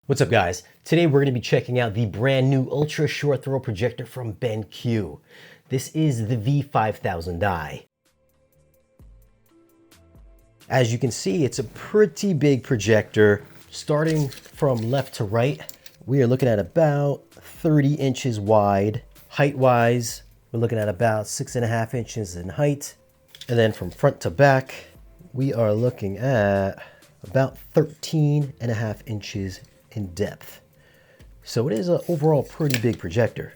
What's up guys? Today we're going to be checking out the brand new ultra short throw projector from BenQ. This is the V5000i. As you can see, it's a pretty big projector. Starting from left to right, we are looking at about 30 inches wide. Height-wise, we're looking at about 6.5 inches in height. And then from front to back, we are looking at about 13.5 inches in depth. So it is an overall pretty big projector.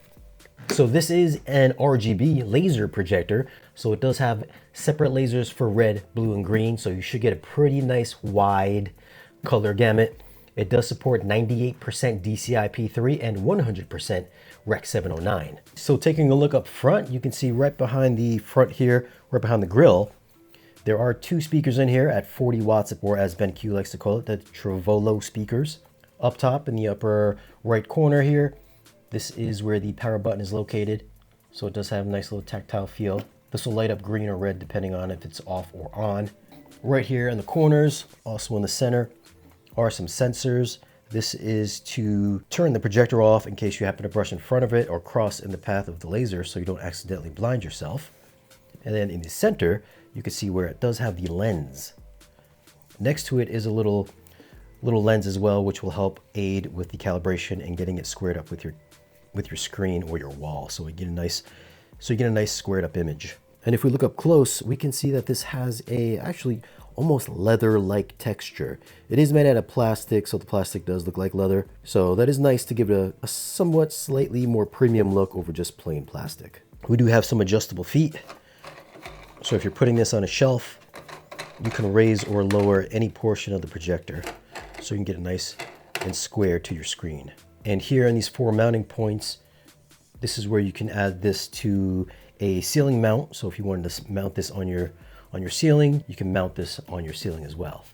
So this is an RGB laser projector. So it does have separate lasers for red, blue, and green. So you should get a pretty nice wide color gamut. It does support 98% DCI-P3 and 100% Rec 709. So taking a look up front, you can see right behind the front here, right behind the grill, there are two speakers in here at 40 watts, or as BenQ likes to call it, the Trevolo speakers. Up top in the upper right corner here, this is where the power button is located. So it does have a nice little tactile feel. This will light up green or red depending on if it's off or on. Right here in the corners, also in the center, are some sensors. This is to turn the projector off in case you happen to brush in front of it or cross in the path of the laser so you don't accidentally blind yourself. And then in the center, you can see where it does have the lens. Next to it is a little lens as well, which will help aid with the calibration and getting it squared up with your screen or your wall. So you get a nice squared up image. And if we look up close, we can see that this has a actually almost leather-like texture. It is made out of plastic, so the plastic does look like leather. So that is nice to give it a somewhat slightly more premium look over just plain plastic. We do have some adjustable feet. So if you're putting this on a shelf, you can raise or lower any portion of the projector so you can get it nice and square to your screen. And here in these four mounting points, this is where you can add this to a ceiling mount. So if you wanted to mount this on your ceiling, you can mount this on your ceiling as well.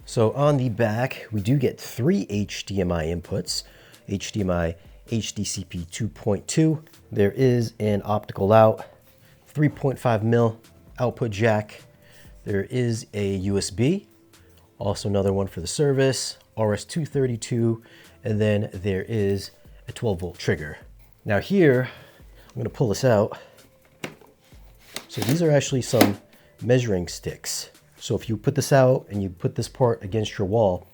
So on the back, we do get three HDMI inputs. HDMI HDCP 2.2. There is an optical out, 3.5mm output jack. There is a USB, also another one for the service, RS-232, and then there is a 12-volt trigger. Now here, I'm going to pull this out. So these are actually some measuring sticks. So if you put this out and you put this part against your wall,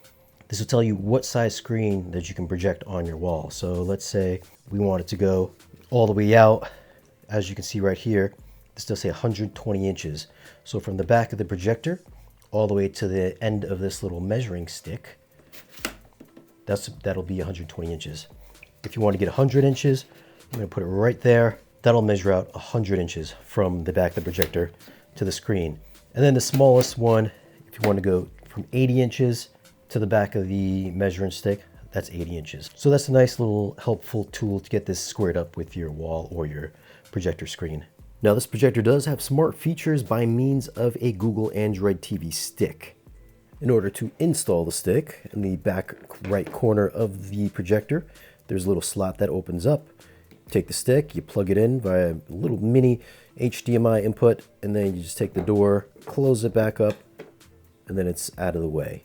this will tell you what size screen that you can project on your wall. So let's say we want it to go all the way out. As you can see right here, this does say 120 inches. So from the back of the projector all the way to the end of this little measuring stick, that'll be 120 inches. If you want to get 100 inches, I'm going to put it right there. That'll measure out 100 inches from the back of the projector to the screen. And then the smallest one, if you want to go from 80 inches to the back of the measuring stick, that's 80 inches. So that's a nice little helpful tool to get this squared up with your wall or your projector screen. Now this projector does have smart features by means of a Google Android TV stick. In order to install the stick, in the back right corner of the projector, there's a little slot that opens up. Take the stick, you plug it in via a little mini HDMI input, and then you just take the door, close it back up, and then it's out of the way.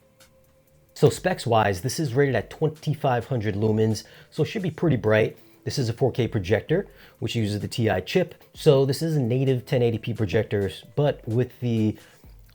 So specs wise, this is rated at 2500 lumens, so it should be pretty bright. This is a 4K projector, which uses the TI chip. So this is a native 1080p projector, but with the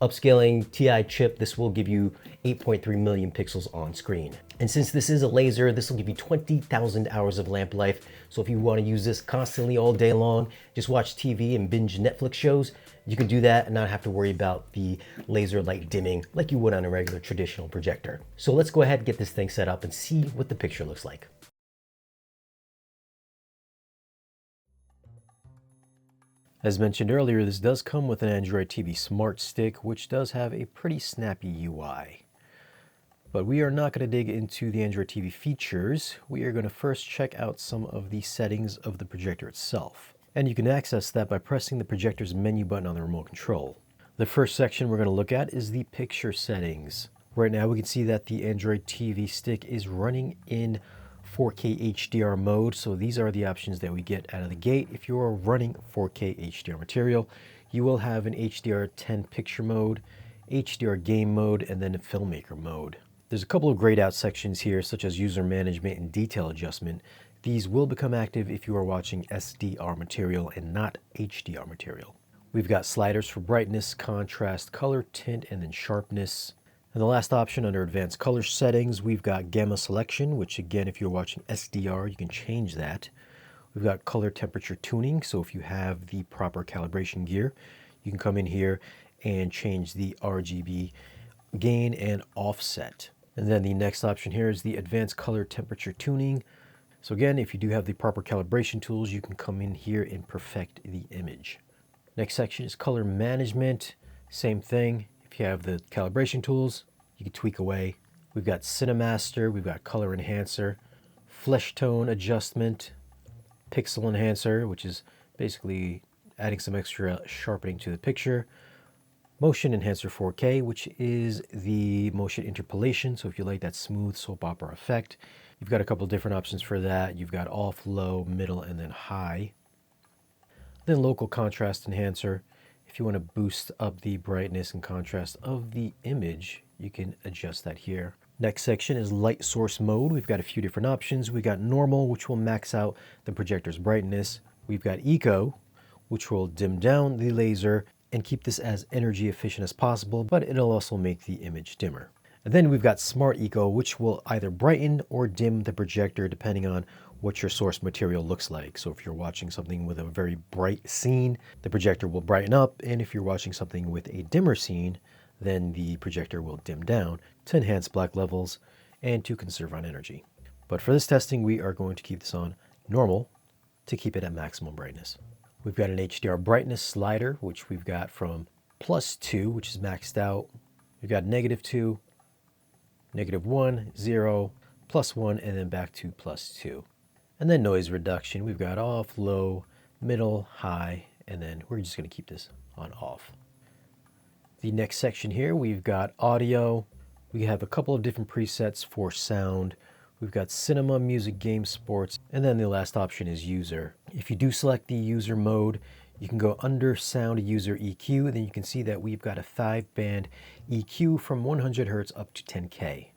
upscaling TI chip, this will give you 8.3 million pixels on screen. And since this is a laser, this will give you 20,000 hours of lamp life. So if you want to use this constantly all day long, just watch TV and binge Netflix shows, you can do that and not have to worry about the laser light dimming like you would on a regular traditional projector. So let's go ahead and get this thing set up and see what the picture looks like. As mentioned earlier, this does come with an Android TV Smart Stick, which does have a pretty snappy UI. But we are not going to dig into the Android TV features. We are going to first check out some of the settings of the projector itself. And you can access that by pressing the projector's menu button on the remote control. The first section we're going to look at is the picture settings. Right now we can see that the Android TV stick is running in 4K HDR mode. So these are the options that we get out of the gate. If you are running 4K HDR material, you will have an HDR10 picture mode, HDR game mode, and then a filmmaker mode. There's a couple of grayed out sections here, such as user management and detail adjustment. These will become active if you are watching SDR material and not HDR material. We've got sliders for brightness, contrast, color, tint, and then sharpness. And the last option under advanced color settings, we've got gamma selection, which again, if you're watching SDR, you can change that. We've got color temperature tuning, so if you have the proper calibration gear, you can come in here and change the RGB gain and offset. And then the next option here is the advanced color temperature tuning. So again, if you do have the proper calibration tools, you can come in here and perfect the image. Next section is color management. Same thing. If you have the calibration tools, you can tweak away. We've got Cinemaster, we've got color enhancer, flesh tone adjustment, pixel enhancer, which is basically adding some extra sharpening to the picture, motion enhancer 4K, which is the motion interpolation. So if you like that smooth soap opera effect, you've got a couple different options for that. You've got off, low, middle, and then high. Then local contrast enhancer. If you want to boost up the brightness and contrast of the image, you can adjust that here. Next section is light source mode. We've got a few different options. We've got normal, which will max out the projector's brightness. We've got eco, which will dim down the laser and keep this as energy efficient as possible, but it'll also make the image dimmer. And then we've got Smart Eco, which will either brighten or dim the projector depending on what your source material looks like. So if you're watching something with a very bright scene, the projector will brighten up, and if you're watching something with a dimmer scene, then the projector will dim down to enhance black levels and to conserve on energy. But for this testing, we are going to keep this on normal to keep it at maximum brightness. We've got an HDR brightness slider, which we've got from +2, which is maxed out. We've got -2, -1, 0, +1, and then back to +2. And then noise reduction, we've got off, low, middle, high, and then we're just going to keep this on off. The next section here, we've got audio. We have a couple of different presets for sound. We've got cinema, music, game, sports, and then the last option is user. If you do select the user mode, you can go under sound user EQ, and then you can see that we've got a 5-band EQ from 100 Hz up to 10K.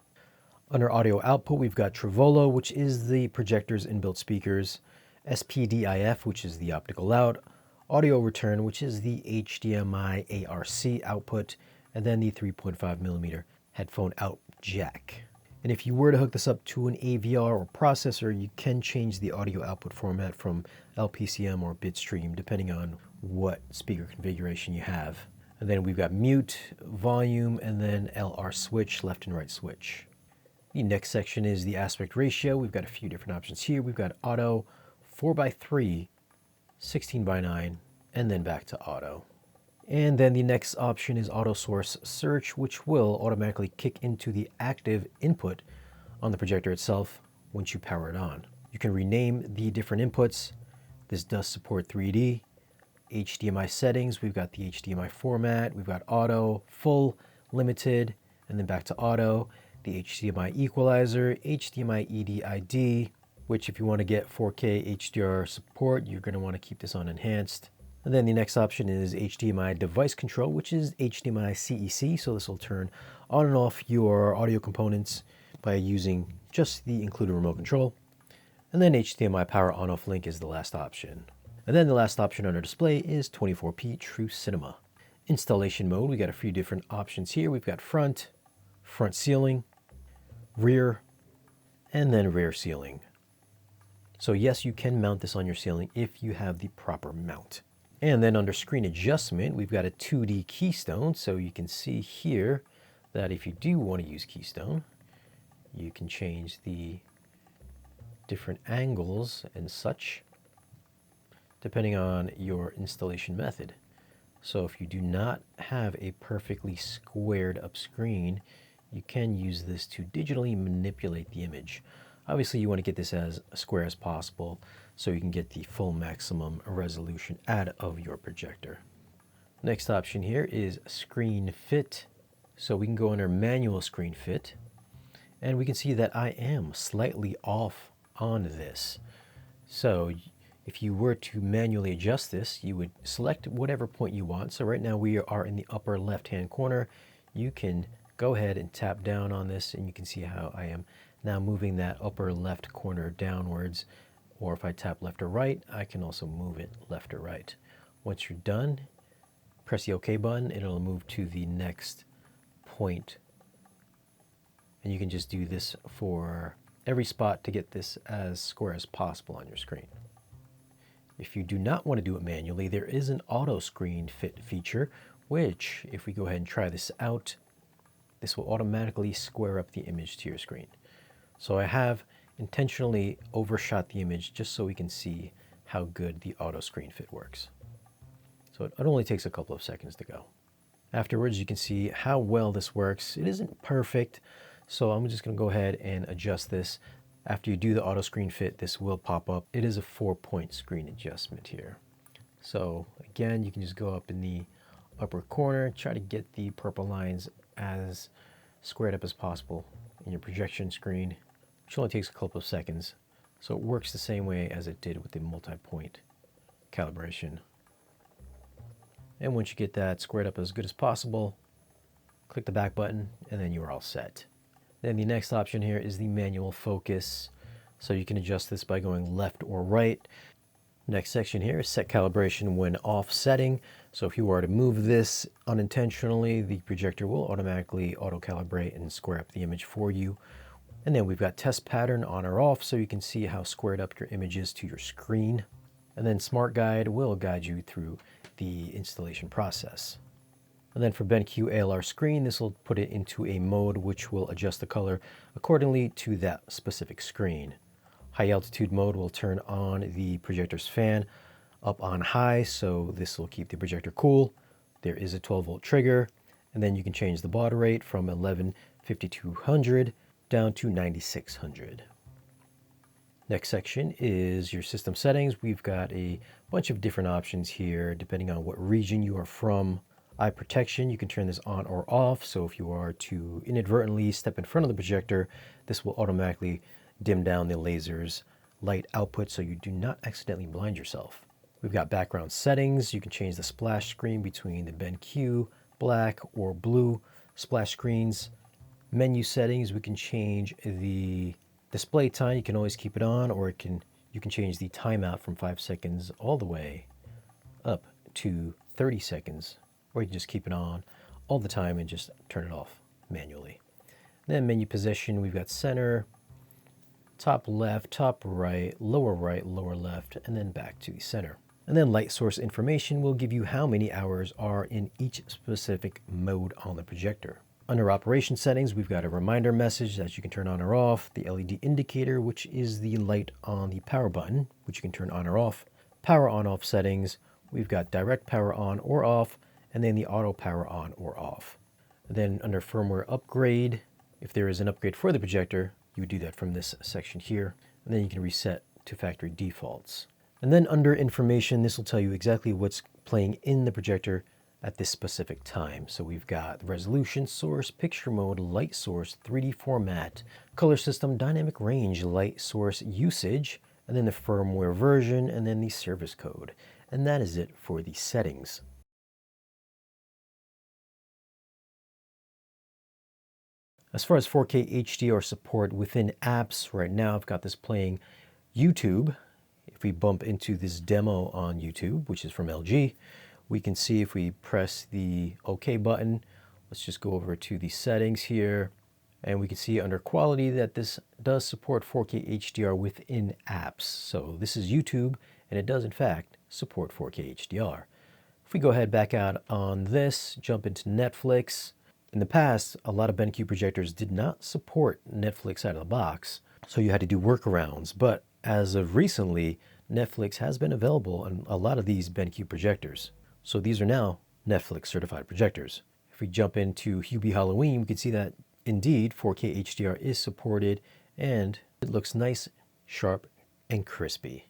Under audio output, we've got Trivolo, which is the projector's inbuilt speakers, SPDIF, which is the optical out, audio return, which is the HDMI ARC output, and then the 3.5mm headphone out jack. And if you were to hook this up to an AVR or processor, you can change the audio output format from LPCM or bitstream, depending on what speaker configuration you have. And then we've got mute, volume, and then LR switch, left and right switch. The next section is the aspect ratio. We've got a few different options here. We've got auto, 4:3, 16:9, and then back to auto. And then the next option is auto source search, which will automatically kick into the active input on the projector itself once you power it on. You can rename the different inputs. This does support 3D. HDMI settings, we've got the HDMI format, we've got auto, full, limited, and then back to auto. The HDMI equalizer, HDMI EDID, which if you want to get 4K HDR support, you're going to want to keep this on enhanced. And then the next option is HDMI device control, which is HDMI CEC. So this will turn on and off your audio components by using just the included remote control. And then HDMI power on-off link is the last option. And then the last option on our display is 24p True Cinema. Installation mode, we got a few different options here. We've got front ceiling, rear, and then rear ceiling. So yes, you can mount this on your ceiling if you have the proper mount. And then under screen adjustment, we've got a 2D keystone. So you can see here that if you do want to use keystone, you can change the different angles and such depending on your installation method. So if you do not have a perfectly squared up screen, you can use this to digitally manipulate the image. Obviously, you want to get this as square as possible so you can get the full maximum resolution out of your projector. Next option here is screen fit. So we can go under manual screen fit, and we can see that I am slightly off on this. So if you were to manually adjust this, you would select whatever point you want. So right now we are in the upper left-hand corner. You can go ahead and tap down on this, and you can see how I am now moving that upper left corner downwards. Or if I tap left or right, I can also move it left or right. Once you're done, press the OK button, and it'll move to the next point. And you can just do this for every spot to get this as square as possible on your screen. If you do not want to do it manually, there is an auto screen fit feature, which if we go ahead and try this out, this will automatically square up the image to your screen. So I have intentionally overshot the image just so we can see how good the auto screen fit works. So it only takes a couple of seconds to go. Afterwards, you can see how well this works. It isn't perfect, so I'm just going to go ahead and adjust this. After you do the auto screen fit, this will pop up. It is a 4-point screen adjustment here. So again, you can just go up in the upper corner, try to get the purple lines as squared up as possible in your projection screen, which only takes a couple of seconds. So it works the same way as it did with the multi-point calibration. And once you get that squared up as good as possible, click the back button, and then you're all set. Then the next option here is the manual focus. So you can adjust this by going left or right. Next section here is set calibration when offsetting. So if you were to move this unintentionally, the projector will automatically auto-calibrate and square up the image for you. And then we've got test pattern on or off, so you can see how squared up your image is to your screen. And then Smart Guide will guide you through the installation process. And then for BenQ ALR screen, this will put it into a mode which will adjust the color accordingly to that specific screen. High altitude mode will turn on the projector's fan up on high, so this will keep the projector cool. There is a 12-volt trigger, and then you can change the baud rate from 115200 down to 9600. Next section is your system settings. We've got a bunch of different options here depending on what region you are from. Eye protection, you can turn this on or off, so if you are to inadvertently step in front of the projector, this will automatically dim down the laser's light output so you do not accidentally blind yourself. We've got background settings. You can change the splash screen between the BenQ black or blue splash screens. Menu settings, we can change the display time. You can always keep it on, or you can change the timeout from 5 seconds all the way up to 30 seconds, or you can just keep it on all the time and just turn it off manually. Then menu position, we've got center, top left, top right, lower left, and then back to the center. And then light source information will give you how many hours are in each specific mode on the projector. Under operation settings, we've got a reminder message that you can turn on or off, the LED indicator, which is the light on the power button, which you can turn on or off, power on-off settings, we've got direct power on or off, and then the auto power on or off. And then under firmware upgrade, if there is an upgrade for the projector, you would do that from this section here, and then you can reset to factory defaults. And then under information, this will tell you exactly what's playing in the projector at this specific time. So we've got the resolution, source, picture mode, light source, 3D format, color system, dynamic range, light source usage, and then the firmware version, and then the service code. And that is it for the settings. As far as 4K HDR support within apps, right now I've got this playing YouTube. If we bump into this demo on YouTube, which is from LG, we can see if we press the OK button, let's just go over to the settings here, and we can see under quality that this does support 4K HDR within apps. So this is YouTube, and it does in fact support 4K HDR. If we go ahead back out on this, jump into Netflix. In the past, a lot of BenQ projectors did not support Netflix out of the box, so you had to do workarounds. But as of recently, Netflix has been available on a lot of these BenQ projectors. So these are now Netflix certified projectors. If we jump into Hubie Halloween, we can see that indeed 4K HDR is supported, and it looks nice, sharp, and crispy.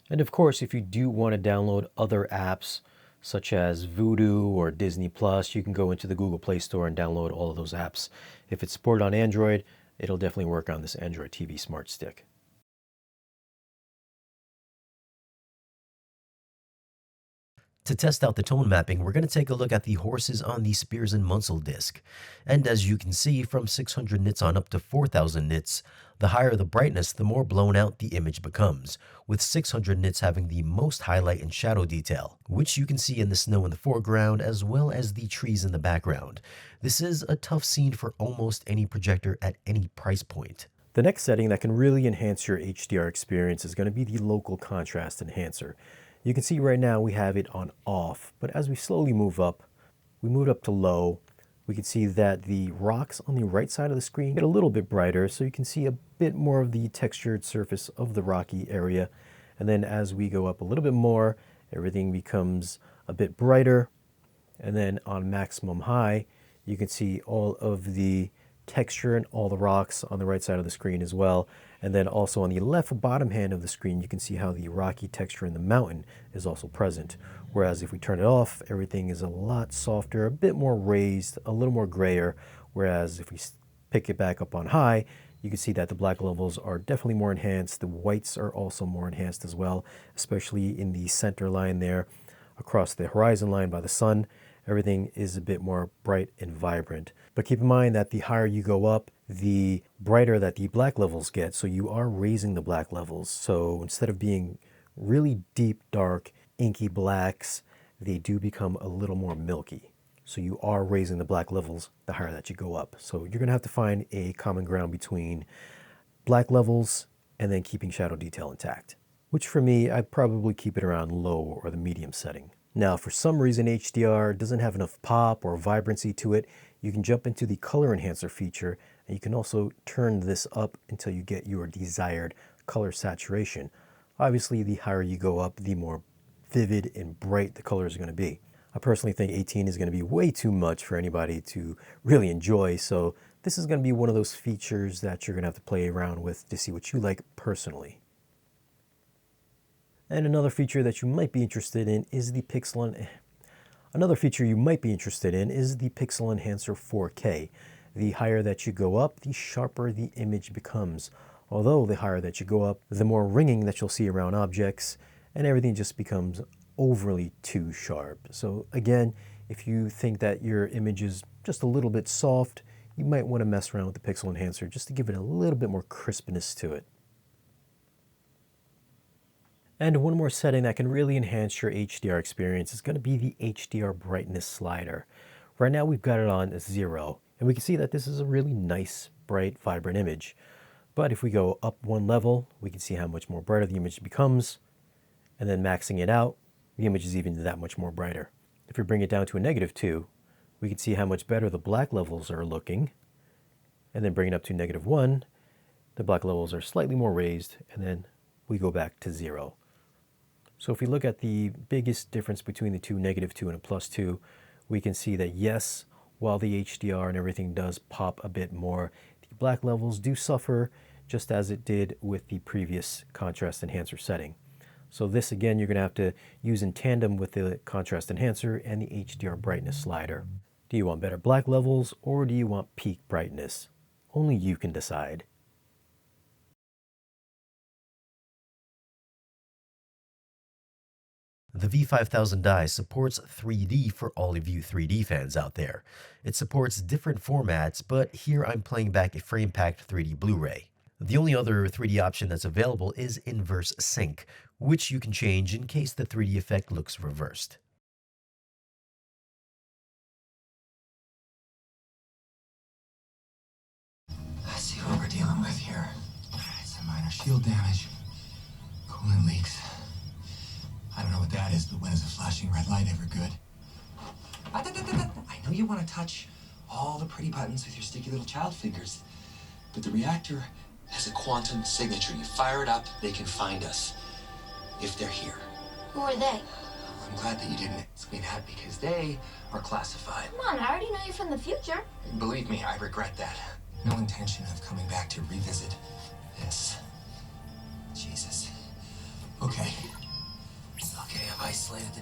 And of course, if you do want to download other apps such as Vudu or Disney Plus, you can go into the Google Play Store and download all of those apps. If it's supported on Android, it'll definitely work on this Android TV Smart Stick. To test out the tone mapping, we're going to take a look at the horses on the Spears and Munsell disc. And as you can see, from 600 nits on up to 4000 nits, the higher the brightness, the more blown out the image becomes, with 600 nits having the most highlight and shadow detail, which you can see in the snow in the foreground as well as the trees in the background. This is a tough scene for almost any projector at any price point. The next setting that can really enhance your HDR experience is going to be the local contrast enhancer. You can see right now we have it on off, but as we slowly move up, we moved up to low. We can see that the rocks on the right side of the screen get a little bit brighter, so you can see a bit more of the textured surface of the rocky area. And then as we go up a little bit more, everything becomes a bit brighter. And then on maximum high, you can see all of the texture and all the rocks on the right side of the screen as well. And then also on the left bottom hand of the screen, you can see how the rocky texture in the mountain is also present. Whereas if we turn it off, everything is a lot softer, a bit more raised, a little more grayer. Whereas if we pick it back up on high, you can see that the black levels are definitely more enhanced. The whites are also more enhanced as well, especially in the center line there across the horizon line by the sun. Everything is a bit more bright and vibrant. But keep in mind that the higher you go up, the brighter that the black levels get. So you are raising the black levels. So instead of being really deep, dark, inky blacks, they do become a little more milky. So you are raising the black levels the higher that you go up. So you're going to have to find a common ground between black levels and then keeping shadow detail intact, which for me, I'd probably keep it around low or the medium setting. Now, for some reason, HDR doesn't have enough pop or vibrancy to it. You can jump into the color enhancer feature, and you can also turn this up until you get your desired color saturation. Obviously, the higher you go up, the more vivid and bright the colors are going to be. I personally think 18 is going to be way too much for anybody to really enjoy, so this is going to be one of those features that you're going to have to play around with to see what you like personally. And another feature that you might be interested in is the Pixel Enhancer 4K. The higher that you go up, the sharper the image becomes. Although the higher that you go up, the more ringing that you'll see around objects, and everything just becomes overly too sharp. So again, if you think that your image is just a little bit soft, you might want to mess around with the Pixel Enhancer just to give it a little bit more crispness to it. And one more setting that can really enhance your HDR experience is going to be the HDR brightness slider. Right now we've got it on 0, and we can see that this is a really nice, bright, vibrant image. But if we go up one level, we can see how much more brighter the image becomes, and then maxing it out, the image is even that much more brighter. If we bring it down to a -2, we can see how much better the black levels are looking, and then bring it up to -1, the black levels are slightly more raised, and then we go back to 0. So if we look at the biggest difference between the two, -2 and a +2, we can see that yes, while the HDR and everything does pop a bit more, the black levels do suffer just as it did with the previous contrast enhancer setting. So this again, you're going to have to use in tandem with the contrast enhancer and the HDR brightness slider. Do you want better black levels or do you want peak brightness? Only you can decide. The V5000i supports 3D for all of you 3D fans out there. It supports different formats, but here I'm playing back a frame-packed 3D Blu-ray. The only other 3D option that's available is inverse sync, which you can change in case the 3D effect looks reversed. I see what we're dealing with here. Some minor shield damage, coolant leaks. I don't know what that is, but when is a flashing red light ever good? I know you want to touch all the pretty buttons with your sticky little child fingers, but the reactor has a quantum signature. You fire it up, they can find us, if they're here. Who are they? I'm glad that you didn't explain that because they are classified. Come on, I already know you're from the future. Believe me, I regret that. No intention of coming back to revisit this. Jesus. Okay, I've isolated the...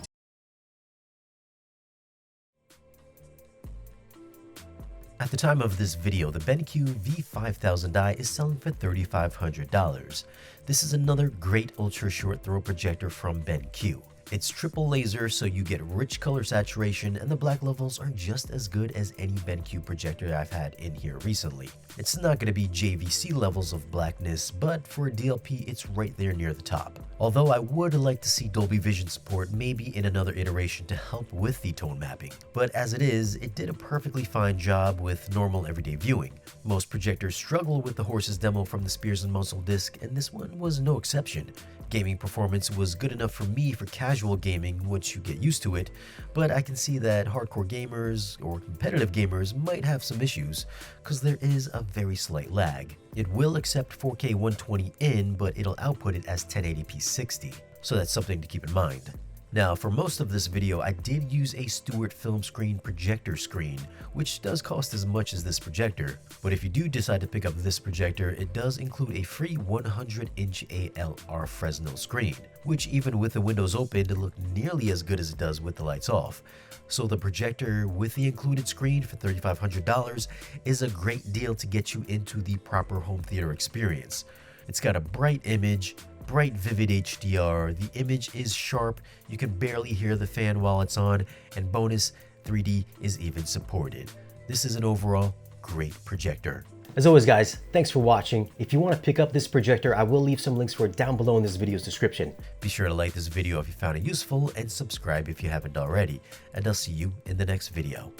At the time of this video, the BenQ V5000i is selling for $3,500. This is another great ultra short throw projector from BenQ. It's triple laser, so you get rich color saturation, and the black levels are just as good as any BenQ projector I've had in here recently. It's not going to be JVC levels of blackness, but for a DLP, it's right there near the top. Although I would like to see Dolby Vision support maybe in another iteration to help with the tone mapping. But as it is, it did a perfectly fine job with normal everyday viewing. Most projectors struggle with the horse's demo from the Spears and Muscle disc, and this one was no exception. Gaming performance was good enough for me for casual gaming once you get used to it, but I can see that hardcore gamers or competitive gamers might have some issues, because there is a very slight lag. It will accept 4K 120 in, but it'll output it as 1080p 60, so that's something to keep in mind. Now, for most of this video, I did use a Stewart film screen projector screen, which does cost as much as this projector. But if you do decide to pick up this projector, it does include a free 100-inch ALR Fresnel screen, which even with the windows open, to look nearly as good as it does with the lights off. So the projector with the included screen for $3,500 is a great deal to get you into the proper home theater experience. It's got a bright image, bright vivid HDR, the image is sharp, you can barely hear the fan while it's on, and bonus, 3D is even supported. This is an overall great projector. As always guys, thanks for watching. If you want to pick up this projector, I will leave some links for it down below in this video's description. Be sure to like this video if you found it useful and subscribe if you haven't already, and I'll see you in the next video.